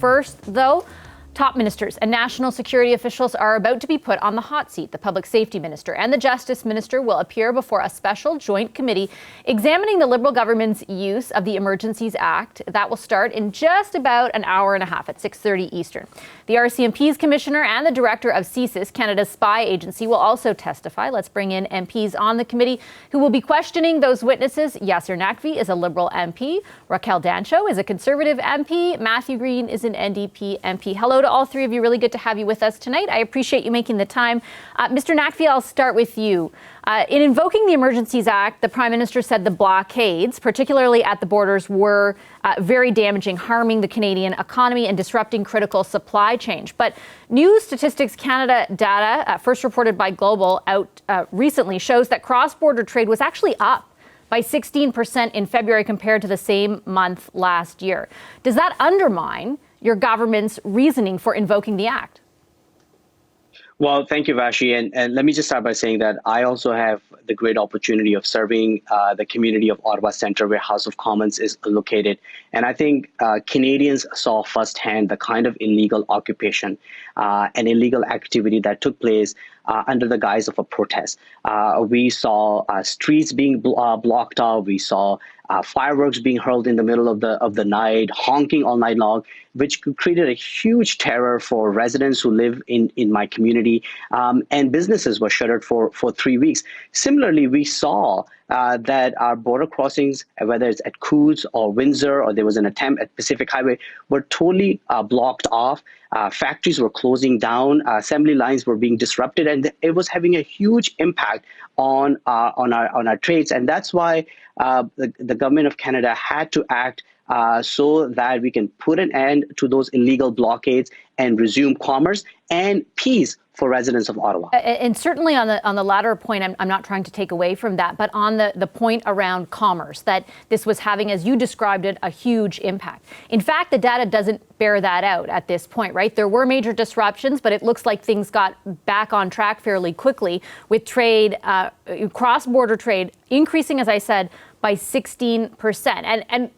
First, though, top ministers and national security officials are about to be put on the hot seat. The Public Safety Minister and the Justice Minister will appear before a special joint committee examining the Liberal government's use of the Emergencies Act. That will start in just about an hour and a half at 6:30 Eastern. The RCMP's commissioner and the director of CSIS, Canada's spy agency, will also testify. Let's bring in MPs on the committee who will be questioning those witnesses. Yasir Naqvi is a Liberal MP. Raquel Dancho is a Conservative MP. Matthew Green is an NDP MP. Hello to all three of you. Really good to have you with us tonight. I appreciate you making the time. Mr. Naqvi, I'll start with you. In invoking the Emergencies Act, the Prime Minister said the blockades, particularly at the borders, were very damaging, harming the Canadian economy and disrupting critical supply chain. But News Statistics Canada data, first reported by Global out recently, shows that cross-border trade was actually up by 16% in February compared to the same month last year. Does that undermine your government's reasoning for invoking the act? Well, thank you, Vashi. And let me just start by saying that I also have the great opportunity of serving the community of Ottawa Centre, where House of Commons is located. And I think Canadians saw firsthand the kind of illegal occupation and illegal activity that took place under the guise of a protest. We saw streets being blocked off. We saw fireworks being hurled in the middle of the night, honking all night long, which created a huge terror for residents who live in my community, and businesses were shuttered for 3 weeks. Similarly, we saw that our border crossings, whether it's at Coutts or Windsor, or there was an attempt at Pacific Highway, were totally blocked off. Factories were closing down, assembly lines were being disrupted, and it was having a huge impact on our trades. And that's why the government of Canada had to act so that we can put an end to those illegal blockades and resume commerce and peace for residents of Ottawa. And certainly on the latter point, I'm not trying to take away from that, but on the point around commerce, that this was having, as you described it, a huge impact. In fact, the data doesn't bear that out at this point, right? There were major disruptions, but it looks like things got back on track fairly quickly, with trade, cross-border trade increasing, as I said, by 16%. And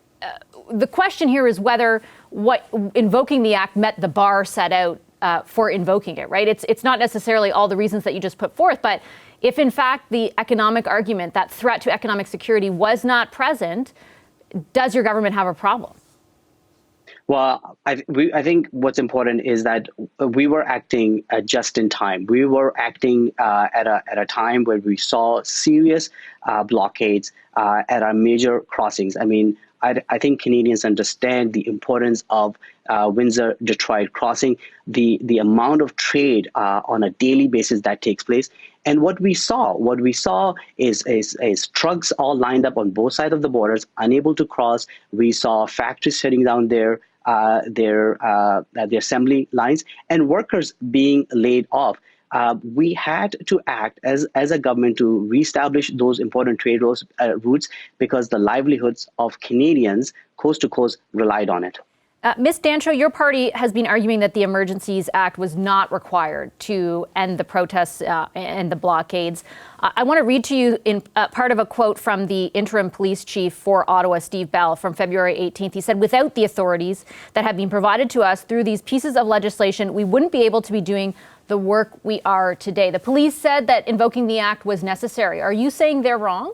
the question here is whether invoking the act met the bar set out for invoking it, right? It's not necessarily all the reasons that you just put forth, but if in fact the economic argument, that threat to economic security, was not present, does your government have a problem? Well, I think what's important is that we were acting just in time. We were acting at a time where we saw serious blockades at our major crossings. I mean, I think Canadians understand the importance of Windsor-Detroit crossing, the amount of trade on a daily basis that takes place. And what we saw is trucks all lined up on both sides of the borders, unable to cross. We saw factories shutting down their assembly lines and workers being laid off. We had to act as a government to reestablish those important trade routes because the livelihoods of Canadians coast to coast relied on it. Ms. Dancho, your party has been arguing that the Emergencies Act was not required to end the protests and the blockades. I want to read to you in part of a quote from the interim police chief for Ottawa, Steve Bell, from February 18th. He said, "Without the authorities that have been provided to us through these pieces of legislation, we wouldn't be able to be doing the work we are today." The police said that invoking the act was necessary. Are you saying they're wrong?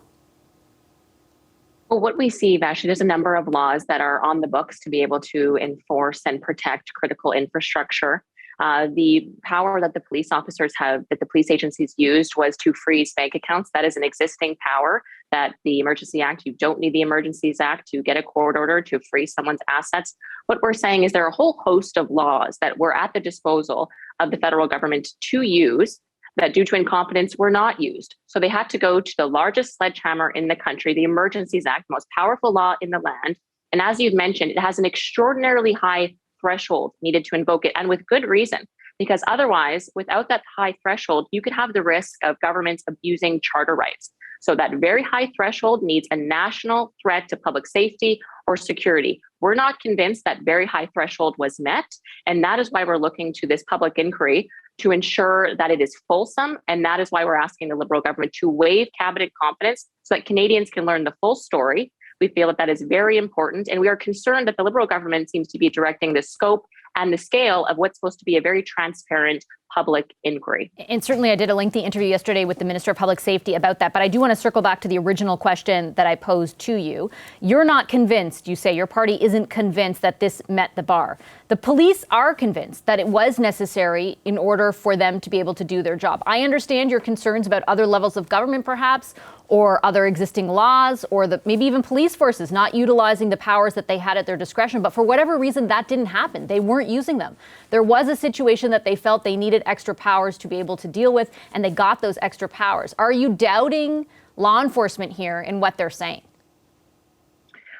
Well, what we see, Vashi, there's a number of laws that are on the books to be able to enforce and protect critical infrastructure. The power that the police officers have, that the police agencies used, was to freeze bank accounts. That is an existing power that the Emergency Act, you don't need the Emergencies Act to get a court order to freeze someone's assets. What we're saying is there are a whole host of laws that were at the disposal of the federal government to use that, due to incompetence, were not used. So they had to go to the largest sledgehammer in the country, the Emergencies Act, most powerful law in the land. And as you've mentioned, it has an extraordinarily high threshold needed to invoke it, and with good reason, because otherwise, without that high threshold, you could have the risk of governments abusing charter rights. So that very high threshold needs a national threat to public safety or security. We're not convinced that very high threshold was met, and that is why we're looking to this public inquiry to ensure that it is fulsome, and that is why we're asking the Liberal government to waive cabinet competence so that Canadians can learn the full story. We feel that that is very important, and we are concerned that the Liberal government seems to be directing the scope and the scale of what's supposed to be a very transparent public inquiry. And certainly I did a lengthy interview yesterday with the Minister of Public Safety about that, but I do want to circle back to the original question that I posed to you. You're not convinced, you say, your party isn't convinced that this met the bar. The police are convinced that it was necessary in order for them to be able to do their job. I understand your concerns about other levels of government, perhaps, or other existing laws, or maybe even police forces not utilizing the powers that they had at their discretion. But for whatever reason, that didn't happen. They weren't using them. There was a situation that they felt they needed extra powers to be able to deal with, and they got those extra powers. Are you doubting law enforcement here in what they're saying?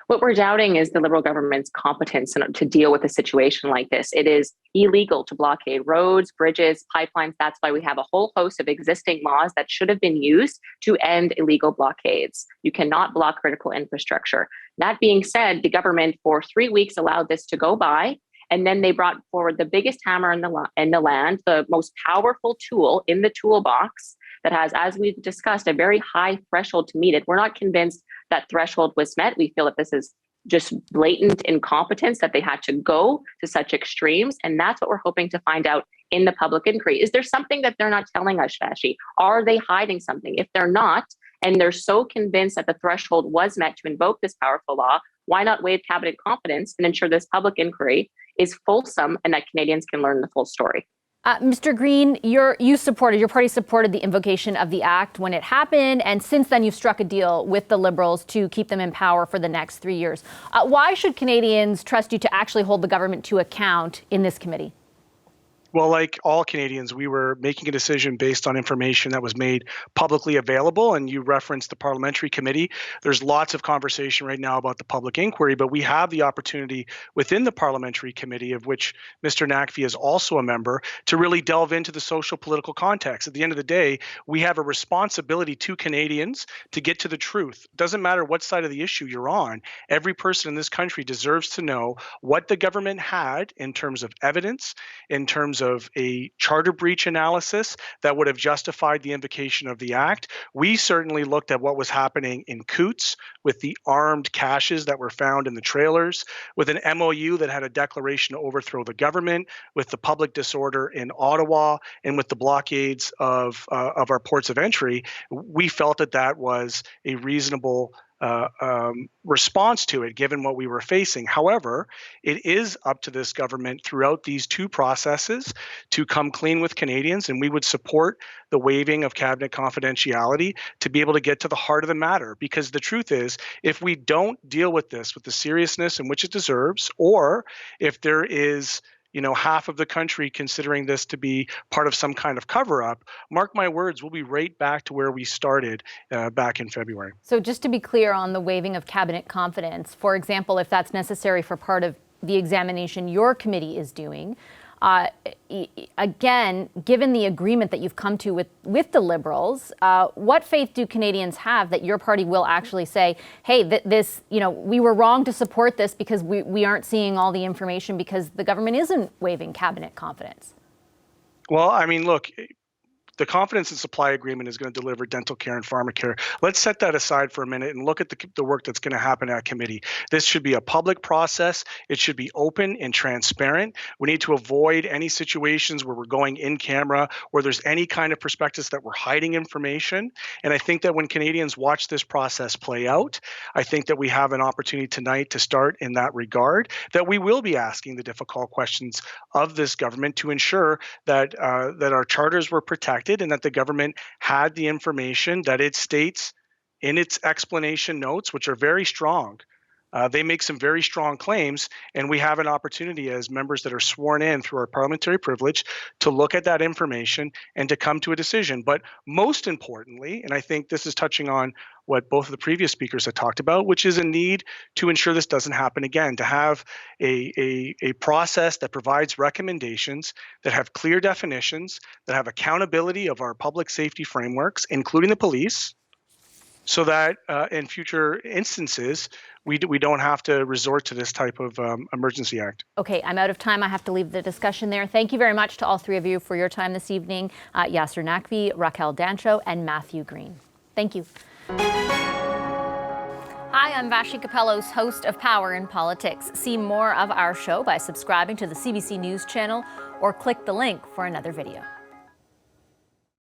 What we're doubting is the Liberal government's competence to deal with a situation like this. It is illegal to blockade roads, bridges, pipelines. That's why we have a whole host of existing laws that should have been used to end illegal blockades. You cannot block critical infrastructure. That being said, the government for 3 weeks allowed this to go by, and then they brought forward the biggest hammer in the land, the most powerful tool in the toolbox that has, as we've discussed, a very high threshold to meet it. We're not convinced that threshold was met. We feel that this is just blatant incompetence, that they had to go to such extremes. And that's what we're hoping to find out in the public inquiry. Is there something that they're not telling us, Vashi? Are they hiding something? If they're not, and they're so convinced that the threshold was met to invoke this powerful law, why not waive cabinet confidence and ensure this public inquiry is fulsome and that Canadians can learn the full story? Mr. Green, your party supported the invocation of the Act when it happened, and since then you've struck a deal with the Liberals to keep them in power for the next 3 years. Why should Canadians trust you to actually hold the government to account in this committee? Well, like all Canadians, we were making a decision based on information that was made publicly available. And you referenced the parliamentary committee. There's lots of conversation right now about the public inquiry, but we have the opportunity within the parliamentary committee, of which Mr. Naqvi is also a member, to really delve into the social political context. At the end of the day, we have a responsibility to Canadians to get to the truth. It doesn't matter what side of the issue you're on. Every person in this country deserves to know what the government had in terms of evidence, in terms of a charter breach analysis that would have justified the invocation of the Act. We certainly looked at what was happening in Coots with the armed caches that were found in the trailers, with an MOU that had a declaration to overthrow the government, with the public disorder in Ottawa, and with the blockades of our ports of entry. We felt that that was a reasonable response to it, given what we were facing. However, it is up to this government throughout these two processes to come clean with Canadians, and we would support the waiving of cabinet confidentiality to be able to get to the heart of the matter. Because the truth is, if we don't deal with this with the seriousness in which it deserves, or if there is half of the country considering this to be part of some kind of cover-up, mark my words, we'll be right back to where we started back in February. So just to be clear on the waiving of cabinet confidence, for example, if that's necessary for part of the examination your committee is doing, again, given the agreement that you've come to with the Liberals, what faith do Canadians have that your party will actually say, hey, this, we were wrong to support this because we aren't seeing all the information because the government isn't waiving cabinet confidence? Well, I mean, look, the confidence and supply agreement is going to deliver dental care and pharmacare. Let's set that aside for a minute and look at the work that's going to happen at committee. This should be a public process. It should be open and transparent. We need to avoid any situations where we're going in camera, where there's any kind of prospectus that we're hiding information. And I think that when Canadians watch this process play out, I think that we have an opportunity tonight to start in that regard, that we will be asking the difficult questions of this government to ensure that that our charters were protected, and that the government had the information that it states in its explanation notes, which are very strong. They make some very strong claims, and we have an opportunity as members that are sworn in through our parliamentary privilege to look at that information and to come to a decision. But most importantly, and I think this is touching on what both of the previous speakers have talked about, which is a need to ensure this doesn't happen again, to have a process that provides recommendations that have clear definitions, that have accountability of our public safety frameworks, including the police, so that in future instances, we don't have to resort to this type of emergency act. Okay, I'm out of time. I have to leave the discussion there. Thank you very much to all three of you for your time this evening. Yasir Naqvi, Raquel Dancho, and Matthew Green. Thank you. Hi. Hi, I'm Vashi Capellos, host of Power in Politics. See more of our show by subscribing to the CBC News channel or click the link for another video.